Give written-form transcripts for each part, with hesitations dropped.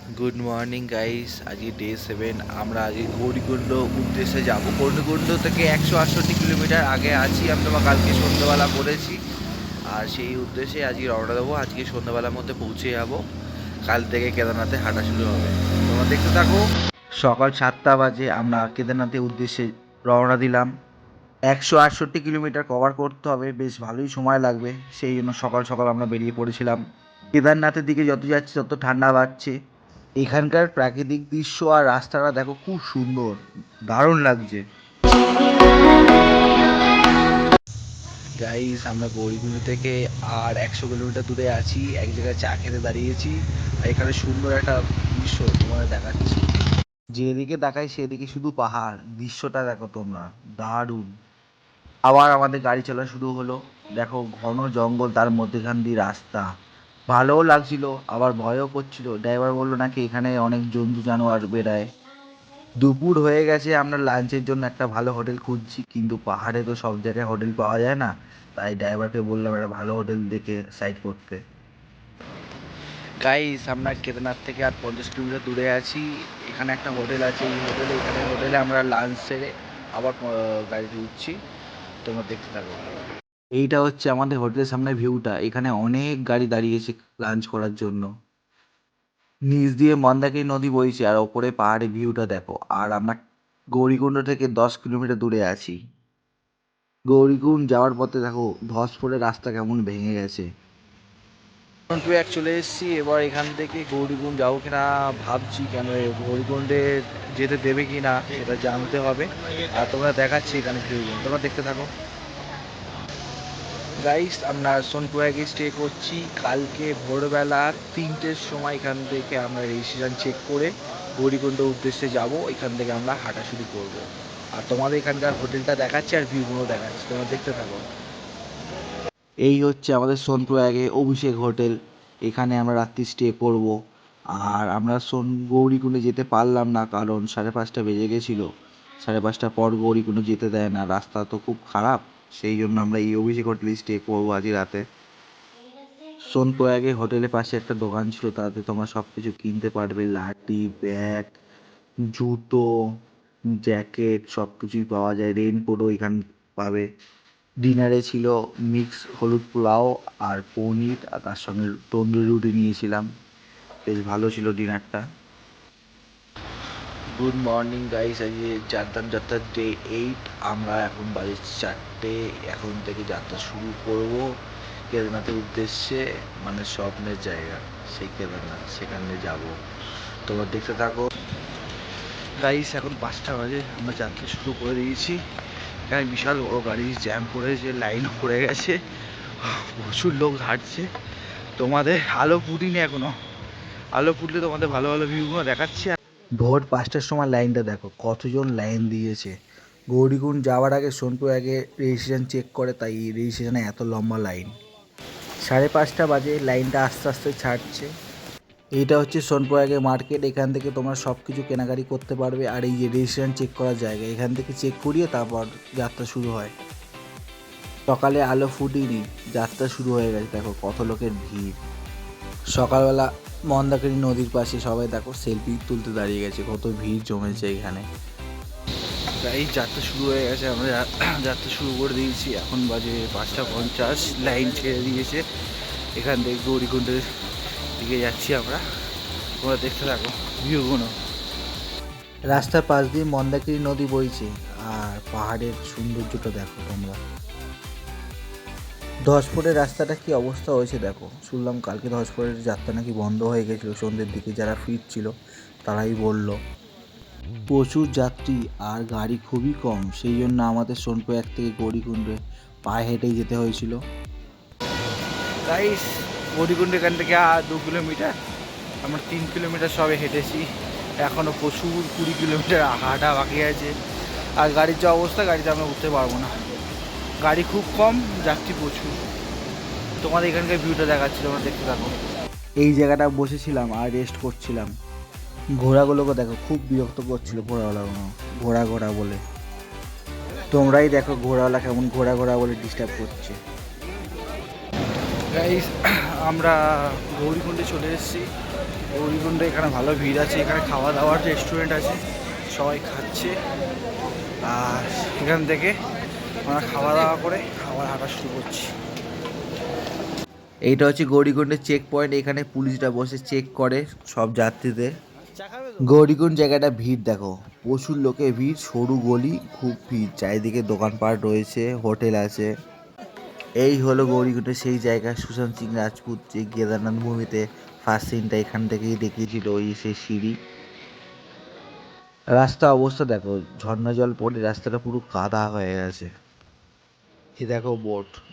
Good morning guys, আজকে day 7। আমরা আজকে গৌরীকুণ্ড উদ্দেশ্যে যাব। গৌরীকুণ্ড থেকে 168 কিলোমিটার আগে আছি আমরা, কালকে সন্ধ্যাবেলা করেছি। আর সেই উদ্দেশ্যে আজকে রওনা দেবো। আজকে সন্ধ্যাবেলার মধ্যে পৌঁছে যাব। কাল থেকে কেদারনাথে হাঁটা শুরু হবে। তোমরা দেখতে থাকো। সকাল 7টা বাজে আমরা কেদারনাথের উদ্দেশ্যে রওনা দিলাম। 168 কিলোমিটার কভার করতে হবে, বেশ ভালোই সময় লাগবে। সেই জন্য সকাল সকাল আমরা বেরিয়ে পড়েছিলাম। কেদারনাথের দিকে যত যাচ্ছি তত ঠান্ডা বাড়ছে। এখানকার প্রাকৃতিক দৃশ্য আর রাস্তাটা দেখো, খুব সুন্দর, দারুণ লাগছে। গাইস, আমরা গৌরীকুণ্ড থেকে আর 100 কিলোমিটার দূরে আছি। এক জায়গায় চা খেতে দাঁড়িয়েছি। আর এখানে সুন্দর একটা দৃশ্য তোমাদের দেখাচ্ছি। যেদিকে তাকাই সেদিকে শুধু পাহাড়। দৃশ্যটা দেখো তোমরা, দারুণ। আবার আমাদের গাড়ি চলা শুরু হলো। দেখো, ঘন জঙ্গল, তার মধ্যেখান দিয়ে রাস্তা। ভালোও লাগছিল, আবার ভয়ও করছিল। ড্রাইভার বললো নাকি এখানে অনেক জন্তু জানোয়ার বেড়ায়। দুপুর হয়ে গেছে, আমরা লাঞ্চের জন্য একটা ভালো হোটেল খুঁজছি, কিন্তু পাহাড়ে তো সব জায়গায় হোটেল পাওয়া যায় না। তাই ড্রাইভারকে বললাম একটা ভালো হোটেল দেখে সাইড করতে। গাইস, আমরা কেদারনাথ থেকে আর 50 কিলোমিটার দূরে আছি। এখানে একটা হোটেল আছে। এই হোটেলে আমরা লাঞ্চ সেরে আবার গাড়িতে উঠছি। তোমরা দেখতে থাকো। এইটা হচ্ছে আমাদের হোটেলের সামনে ভিউটা। এখানে অনেক গাড়ি দাঁড়িয়েছে লাঞ্চ করার জন্য। নিচ দিয়ে মন্দাকিনী নদী বইছে, আর ওপরে পাহাড়ের ভিউটা দেখো। আর আমরা গৌরীকুণ্ড থেকে 10 কিলোমিটার দূরে আছি। গৌরীকুণ্ড যাওয়ার পথে দেখো ধসপড়ে রাস্তা কেমন ভেঙে গেছে। টু এক চলে এসেছি। এবার এখান থেকে গৌরীকুণ্ড যাবো কিনা ভাবছি, কেন গৌরীকুণ্ডে যেতে দেবে কি না সেটা জানতে হবে। আর তোমরা দেখাচ্ছি এখানে ভিউগুলো, তোমরা দেখতে থাকো। গাইস, আমরা সোনপুরাগে স্টে করছি। কালকে ভোরবেলা 3টের সময় এখান থেকে আমরা রেজিস্ট্রেশন চেক করে গৌরীকুণ্ড উদ্দেশ্যে যাব। এখান থেকে আমরা হাঁটা শুরু করবো। আর তোমাদের এখানকার হোটেলটা দেখাচ্ছি আর ভিউগুলো দেখাচ্ছি, তোমরা দেখতে থাকো। এই হচ্ছে আমাদের সোনপ্রয়াগে অভিষেক হোটেল। এখানে আমরা রাত্রি স্টে করব। আর আমরা গৌরীকুণ্ডে যেতে পারলাম না, কারণ 5:30 বেজে গেছিলো। 5:30 পর গৌরীকুণ্ড যেতে দেয় না, রাস্তা তো খুব খারাপ। সেই জন্য আমরা এই অভিষেক হোটেলে স্টে করবো আজ রাতে। সোনপ্রয়াগে হোটেলের পাশে একটা দোকান ছিল, তাতে তোমরা সব কিছু কিনতে পারবে। লাঠি, ব্যাগ, জুতো, জ্যাকেট সব কিছুই পাওয়া যায়। রেইনকোটও এখান পাবে। ডিনারে ছিল মিক্স হলুদ পোলাও আর পনির, আর তার সঙ্গে তন্দুরি রুটি নিয়েছিলাম। বেশ ভালো ছিল ডিনারটা। গুড মর্নিং গাইস, আজকে চারধাম যাত্রার ডে 8। আমরা এখন বাজে 4টে। এখন থেকে যাত্রা শুরু করব কেদারনাথের উদ্দেশ্যে, মানে স্বপ্নের জায়গা সেই কেদারনাথ, সেখানে যাব। তোমরা দেখতে থাকো। গাইস, এখন 5টা বাজে, আমরা যাত্রা শুরু করে দিয়েছি। এখানে বিশাল বড় গাড়ি জ্যাম পড়েছে, লাইন পড়ে গেছে, প্রচুর লোক হাঁটছে। তোমাদের আলো ফুটিনি এখনো। আলো ফুটলে তোমাদের ভালো ভালো ভিউগুলো দেখাচ্ছি। ভোর 5টার সময় লাইনটা দেখো, কতজন লাইন দিয়েছে। গৌরীকুণ্ড যাওয়ার আগে সোনপুর আগে রেজিস্ট্রেশন চেক করে, তাই রেজিস্ট্রেশনে এত লম্বা লাইন। 5:30 বাজে, লাইনটা আস্তে আস্তে ছাড়ছে। এইটা হচ্ছে সোনপ্রয়াগে মার্কেট। এখান থেকে তোমরা সব কিছু কেনাকাটি করতে পারবে। আর এই যে রেজিস্ট্রেশন চেক করার জায়গা, এখান থেকে চেক করিয়ে তারপর যাত্রা শুরু হয়। সকালে আলো ফুটিনি, যাত্রা শুরু হয়ে গেছে। দেখো কত লোকের ভিড়। সকালবেলা মন্দাকিনী নদীর পাশে সবাই দেখো সেলফি তুলতে দাঁড়িয়ে গেছে, কত ভিড় জমেছে এখানে। এই যাত্রা শুরু হয়ে গেছে, আমরা যাত্রা শুরু করে দিয়েছি। এখন বাজে 5:50, লাইন ছেড়ে দিয়েছে। এখান থেকে গৌরীকুণ্ডের দিকে যাচ্ছি আমরা। তোমরা দেখতে থাকো ভিউগুলো। রাস্তার পাশ দিয়ে মন্দাকিনী নদী বইছে, আর পাহাড়ের সৌন্দর্যটা দেখো তোমরা। 10 ফুটের রাস্তাটা কি অবস্থা হয়েছে দেখো। শুনলাম কালকে 10 ফুটের যাত্রা নাকি বন্ধ হয়ে গেছিলো সন্ধ্যের দিকে, যারা ফিরছিল তারাই বলল। প্রচুর যাত্রী আর গাড়ি খুবই কম, সেই জন্য আমাদের সোনপ্রয়াগ থেকে গৌরীকুণ্ডে পায়ে হেঁটেই যেতে হয়েছিল। গাইস, গৌরীকুণ্ড এখান থেকে আর 2 কিলোমিটার। আমরা 3 কিলোমিটার সবে হেঁটেছি। এখনও প্রচুর 20 কিলোমিটার হাঁটা বাকি আছে। আর গাড়ির যে অবস্থা, গাড়িতে আমরা উঠতে পারবো না। গাড়ি খুব কম, যাত্রী প্রচুর। তোমাদের এখানকার ভিউটা দেখাচ্ছি, তোমরা দেখতে থাকো। এই জায়গাটা বসেছিলাম আর রেস্ট করছিলাম। ঘোড়াগুলোকে দেখো, খুব বিরক্ত করছিল ঘোড়াওয়ালাগুলো, ঘোড়া ঘোড়া বলে। তোমরাই দেখো ঘোড়াওয়ালা কেমন ঘোড়া ঘোড়া বলে ডিস্টার্ব করছে। গাইস, আমরা গৌরীকুণ্ডে চলে এসেছি। গৌরীকুণ্ডে এখানে ভালো ভিড় আছে, এখানে খাওয়া দাওয়ার রেস্টুরেন্ট আছে, সবাই খাচ্ছে। আর এখান থেকে আমরা খাওয়া দাওয়া করে আবার হাঁটা শুরু করছি। এইটা হচ্ছে গৌরীকুণ্ডের চেক পয়েন্ট, এখানে পুলিশরা বসে চেক করে সব যাত্রীদের। গৌরীকুণ্ড জায়গাটা ভিড় দেখো, প্রচুর লোকের ভিড়, সরু গলি, খুব ভিড়, চারিদিকে দোকানপাট রয়েছে, হোটেল আছে। এই হলো গৌরীকুণ্ডের সেই জায়গা, সুশান্ত সিং রাজপুত যে কেদারনাথ মুভিতে ফার্স্ট সিনটা এখান থেকেই দেখিয়েছিল, ওই সেই সিঁড়ি। রাস্তা অবস্থা দেখো, ঝর্ণা জল পড়ে রাস্তাটা পুরো কাদা হয়ে গেছে। এই দেখো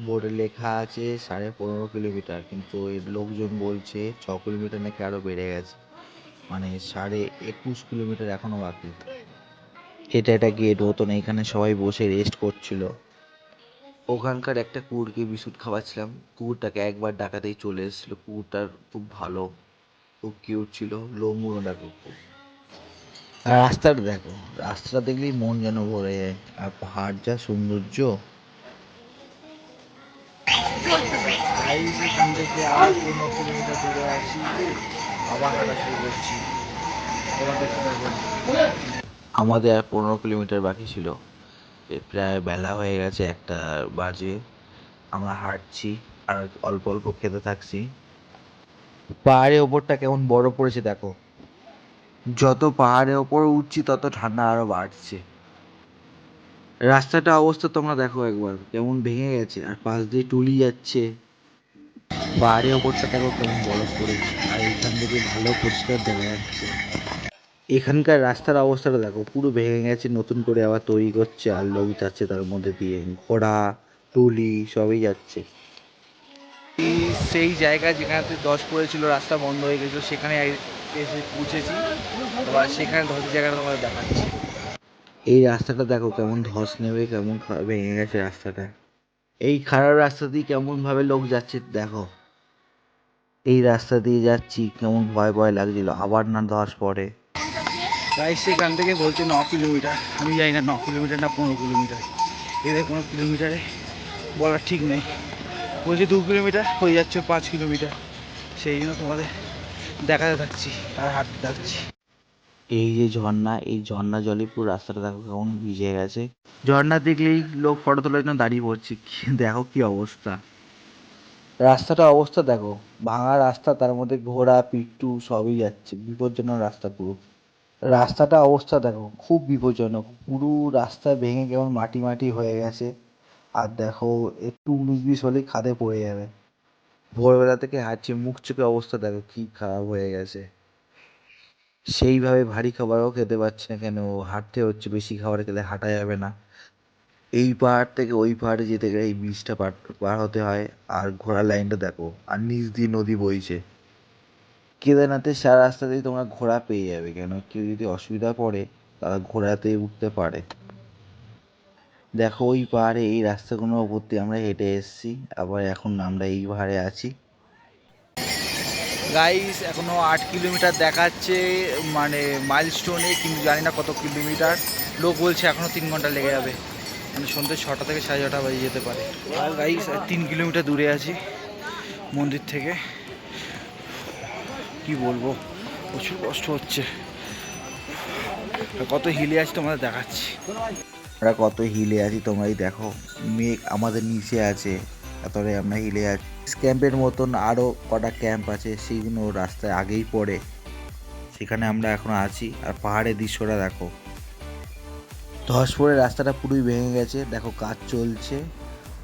বোর্ডে লেখা আছে 15.5 কিলোমিটার, কিন্তু এর লোকজন বলছে 6 কিলোমিটার নাকি আরো বেড়ে গেছে, মানে 21.5 কিলোমিটার এখনো বাকি। এটা একটা গেট মতন, এখানে সবাই বসে রেস্ট করছিল। ওখানকার একটা কুকুরকে বিস্কুট খাওয়াচ্ছিলাম, কুকুরটাকে একবার ডাকাতেই চলে এসেছিল। কুকুরটার খুব ভালো, খুব কিউট ছিল, লোমগুলো দেখো খুব। আর রাস্তাটা দেখো, রাস্তাটা দেখলেই মন যেন ভরে যায়, আর পাহাড় যা সৌন্দর্য। এখান থেকে আর 15 কিলোমিটার দূরে আছি, আবার হাঁটা শুরু করছি। আমাদের আর 15 কিলোমিটার বাকি ছিল, প্রায় বেলা হয়ে গেছে, 1টা বাজে। আমরা হাঁটছি আর অল্প অল্প খেতে থাকছি। পাহাড়ের ওপরটা কেমন বরফ পড়েছে দেখো, যত পাহাড়ের ওপর উঠছি তত ঠান্ডা আরো বাড়ছে। রাস্তাটা অবস্থা তোমরা দেখো একবার, কেমন ভেঙে গেছে, আর পাশ দিয়ে টুলি যাচ্ছে। পাহাড়ের ওপরটা দেখো কেমন বরফ পড়েছে, আর এখান থেকে ভালো পরিষ্কার দেখা যাচ্ছে। এখানকার রাস্তার অবস্থাটা দেখো, পুরো ভেঙে গেছে, নতুন করে আবার তৈরি করছে, আর লোক যাচ্ছে তার মধ্যে দিয়ে, ঘোড়া টুলি সবই যাচ্ছে। সেই জায়গা যেখানে 10 পড়েছিল, রাস্তা বন্ধ হয়ে গেছিলো, সেখানে এসে পৌঁছেছি। এবার সেখানে 10 জায়গাটা তোমাদের দেখাচ্ছি। এই রাস্তাটা দেখো কেমন ধস নেবে, কেমন ভেঙে গেছে রাস্তাটা। এই খারাপ রাস্তা দিয়ে কেমন ভাবে লোক যাচ্ছে দেখো। এই রাস্তা দিয়ে যাচ্ছি, কেমন ভয় ভয় লাগছিল, আবার না ধস পড়ে। প্রায় সেখান থেকে বলছে 9 কিলোমিটার, আমি জানি না 9 কিলোমিটার না 15 কিলোমিটার, এদের কোনো কিলোমিটারে বলার ঠিক নেই। বলছে 2 কিলোমিটার, হয়ে যাচ্ছে 5 কিলোমিটার। সেই জন্য তোমাদের দেখাতে থাকছি আর হাঁটতে থাকছি। এই যে ঝর্ণা, এই ঝর্ণা জলে পুরো রাস্তাটা দেখো কেমন ভিজে গেছে। ঝর্ণা দেখলেই লোক ফটো তোলার জন্য দাঁড়িয়ে পড়ছে, দেখো কি অবস্থা। রাস্তাটা অবস্থা দেখো, ভাঙা রাস্তা, তার মধ্যে ঘোড়া পিট্টু সবই যাচ্ছে, বিপজ্জনক রাস্তা পুরো। রাস্তাটা অবস্থা দেখো, খুব বিপজ্জনক, পুরো রাস্তা ভেঙে কেমন মাটি মাটি হয়ে গেছে। আর দেখো একটু 19-20 হলেই খাদে পড়ে যাবে। ভোরবেলা থেকে হাঁটছি, মুখ চোখে অবস্থা দেখো কি খারাপ হয়ে গেছে। সেইভাবে ভারী খাবারও খেতে পারছি না, কেন হাঁটতে হচ্ছে, বেশি খাবার খেলে হাঁটা যাবে না। এই পাহাড় থেকে ওই পাহাড়ে যেতে গেলে এই ব্রিজটা পার হতে হয়। আর ঘোড়ার লাইনটা দেখো, আর নিচ দিয়ে নদী বইছে। কেদারনাথের সারা রাস্তাতেই তোমরা ঘোড়া পেয়ে যাবে, কেন কেউ যদি অসুবিধা পড়ে তারা ঘোড়াতে উঠতে পারে। দেখো ওই পাহাড়ে এই রাস্তাগুলোর ওপর দিয়ে আমরা হেঁটে এসেছি, আবার এখন আমরা এই পাহাড়ে আছি। গাইস এখনো 8 কিলোমিটার দেখাচ্ছে, মানে মাইলস্টোনে, কিন্তু জানি না কত কিলোমিটার। লোক বলছে এখনো 3 ঘন্টা লেগে যাবে, মানে সন্ধ্যে 6টা থেকে 6:30 বাজে যেতে পারে। আর গাইস 3 কিলোমিটার দূরে আছি মন্দির থেকে। কি বলবো, প্রচুর কষ্ট হচ্ছে। কত হিলে আছে তোমাদের দেখাচ্ছি। আমরা কত হিলে আছি তোমরাই দেখো, মেঘ আমাদের নিচে আছে, তারপরে আমরা হিলে আছি। ক্যাম্পের মতন আরও কটা ক্যাম্প আছে, সেইগুলো রাস্তায় আগেই পড়ে, সেখানে আমরা এখন আছি। আর পাহাড়ের দৃশ্যটা দেখো, ধস পড়ে রাস্তাটা পুরোই ভেঙে গেছে, দেখো কাজ চলছে।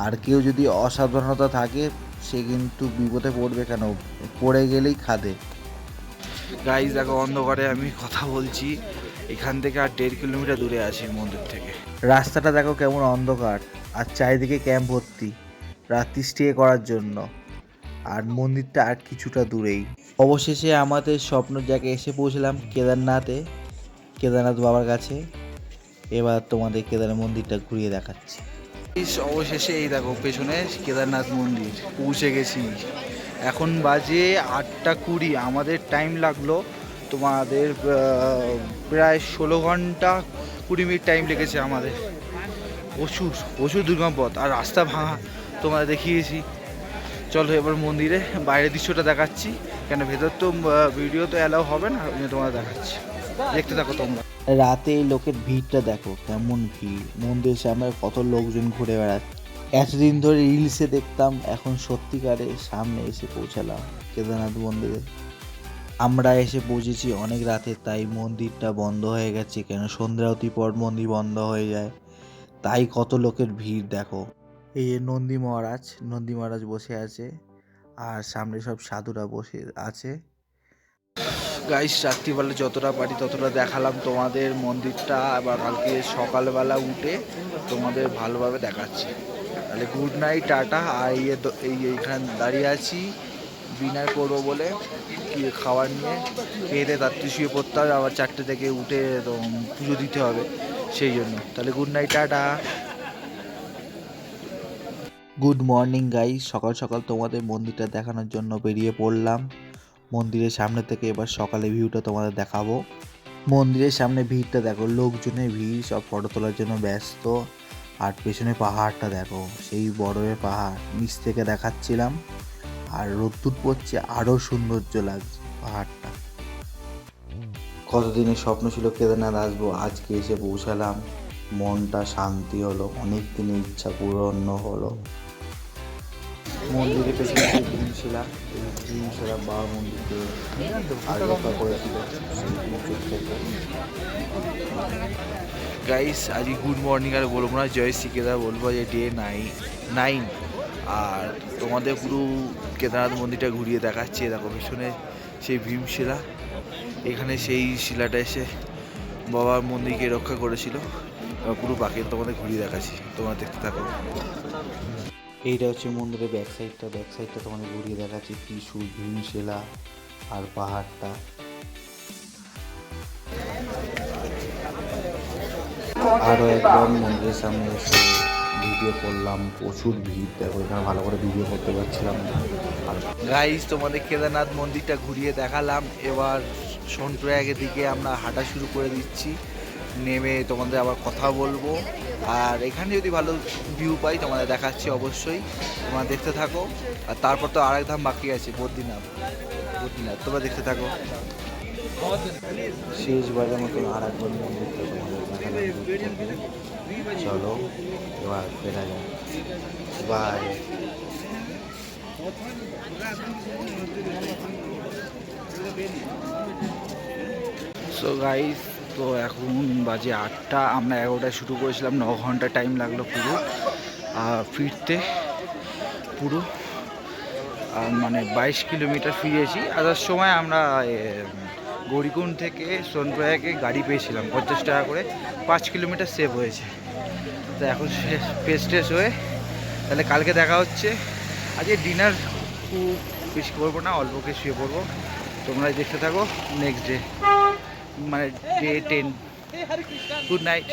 আর কেউ যদি অসাবধানতা থাকে সে কিন্তু বিপদে পড়বে, কেন পড়ে গেলেই খাদে। গাইস দেখো, অন্ধকারে আমি কথা বলছি, এখান থেকে আর 1.5 কিলোমিটার দূরে আছি মন্দির থেকে। রাস্তাটা দেখো কেমন অন্ধকার, আর চারিদিকে ক্যাম্প ভর্তি রাত্রি স্টে করার জন্য। আর মন্দিরটা আর কিছুটা দূরেই। অবশেষে আমাদের স্বপ্ন জায়গায় এসে পৌঁছলাম, কেদারনাথে, কেদারনাথ বাবার কাছে। এবার তোমাদের কেদার মন্দিরটা ঘুরিয়ে দেখাচ্ছি। অবশেষে এই দেখো পেছনে কেদারনাথ মন্দির পৌঁছে গেছি। এখন বাজে 8টা 20, আমাদের টাইম লাগলো তোমাদের প্রায় 16 ঘন্টা 20 মিনিট টাইম লেগেছে আমাদের। প্রচুর প্রচুর দুর্গম পথ, আর রাস্তা ভাঙা তোমাদের দেখিয়েছি। চলো এবার মন্দিরে বাইরের দৃশ্যটা দেখাচ্ছি, কেন ভেতর তো ভিডিও তো অ্যালাউ হবে না, আমি তোমাদের দেখাচ্ছি, দেখতে থাকো তোমরা। রাতে এই লোকের ভিড়টা দেখো, কেমন ভিড়, মন্দিরের সামনে কত লোকজন ঘুরে বেড়াচ্ছে। এতদিন ধরে রিলসে দেখতাম, এখন সত্যিকারে সামনে এসে পৌঁছালাম কেদারনাথ মন্দিরে। আমরা এসে পৌঁছেছি অনেক রাতে, তাই মন্দিরটা বন্ধ হয়ে গেছে, কেন সন্ধ্যা আরতি পর মন্দির বন্ধ হয়ে যায়, তাই কত লোকের ভিড় দেখো। এই যে নন্দী মহারাজ বসে আছে, আর সামনে সব সাধুরা বসে আছে। গাইস রাত্রিবেলা যতটা পারি ততটা দেখালাম তোমাদের মন্দিরটা, আবার কালকে সকালবেলা উঠে তোমাদের ভালোভাবে দেখাচ্ছি। তাহলে গুড নাইট, টাটা। আর এইখানে দাঁড়িয়ে আছি ডিনার করবো বলে, কি খাবার নিয়ে খেয়ে তাড়াতাড়ি শুয়ে পড়তে হবে, আবার 4টে থেকে উঠে তো পুজো দিতে হবে, সেই জন্য। তাহলে good night, tata. Good morning guys, সকাল সকাল তোমাদের মন্দিরটা দেখানোর জন্য বেরিয়ে পড়লাম। মন্দিরের সামনে থেকে এবার সকালে ভিউটা তোমাদের দেখাবো। মন্দিরের সামনে ভিড়টা দেখো, লোকজনের ভিড়, সব ফটো তোলার জন্য ব্যস্ত। আর পেছনে পাহাড়টা দেখো, সেই বড়ের পাহাড় নিচ থেকে দেখাচ্ছিলাম, আর রোদ্দুর পড়ছে, আরও সৌন্দর্য লাগছে পাহাড়টা। কতদিনের স্বপ্ন ছিল কেদারনাথ আসবো, আজকে এসে পৌঁছালাম, মনটা শান্তি হলো, অনেক দিনের ইচ্ছা পূরণ হলো। মন্দিরের পেছনে যে ভীমশিলা, এই ভীমশিলা বাবা মন্দিরকে রক্ষা করেছিল সেই যুগ থেকে। গাইস আজকে গুড মর্নিং আর বলবো না, জয় শ্রী কেদার বলবো, যে ডে 9। আর তোমাদের পুরো কেদারনাথ মন্দিরটা ঘুরিয়ে দেখাচ্ছি। দেখো পিছনে সেই ভীমশিলা, এখানে সেই শিলাটা এসে বাবার মন্দিরকে রক্ষা করেছিল। পুরো বাকি তোমাদের ঘুরিয়ে দেখাচ্ছি, তোমরা দেখতে থাকো। এইটা হচ্ছে মন্দিরের ব্যাক সাইডটা তোমাদের ঘুরিয়ে দেখাচ্ছি, ত্রিশূল, ভীমশিলা আর পাহাড়টা। আরও একবার মন্দিরের সামনে এসে ভিডিও করলাম, প্রচুর ভিড় দেখো, এখানে ভালো করে ভিডিও করতে পারছিলাম না। গাইস তোমাদের কেদারনাথ মন্দিরটা ঘুরিয়ে দেখালাম, এবার সোনপ্রয়াগের দিকে আমরা হাঁটা শুরু করে দিচ্ছি। নেমে তোমাদের আবার কথা বলবো, আর এখানে যদি ভালো ভিউ পাই তোমাদের দেখাচ্ছি অবশ্যই, তোমরা দেখতে থাকো। আর তারপর তো আরেক ধাম বাকি আছে, বদ্রীনাথ, তোমরা দেখতে থাকো। শেষবারের মতন আর একবার মন্দিরটা তোমাদের দেখালাম। চলো এবার ফেরা যায়, বাই। সো গাইস, তো এখন বাজে 8টা, আমরা 11টায় শুরু করেছিলাম, 9 ঘন্টা টাইম লাগলো পুরো ফিরতে, পুরো মানে 22 কিলোমিটার ফিরেছি। আসার সময় আমরা গৌরীকুণ্ড থেকে সোনপ্রয়াগে গাড়ি পেয়েছিলাম 50 টাকা করে, 5 কিলোমিটার সেভ হয়েছে। তো এখন ফ্রেশ হয়ে তাহলে কালকে দেখা হচ্ছে। আজকে ডিনার খুব বেশি করবো না, অল্প খেয়ে শুয়ে পড়বো। তোমরা দেখতে থাকো নেক্সট ডে, মানে ডে 10। Good night.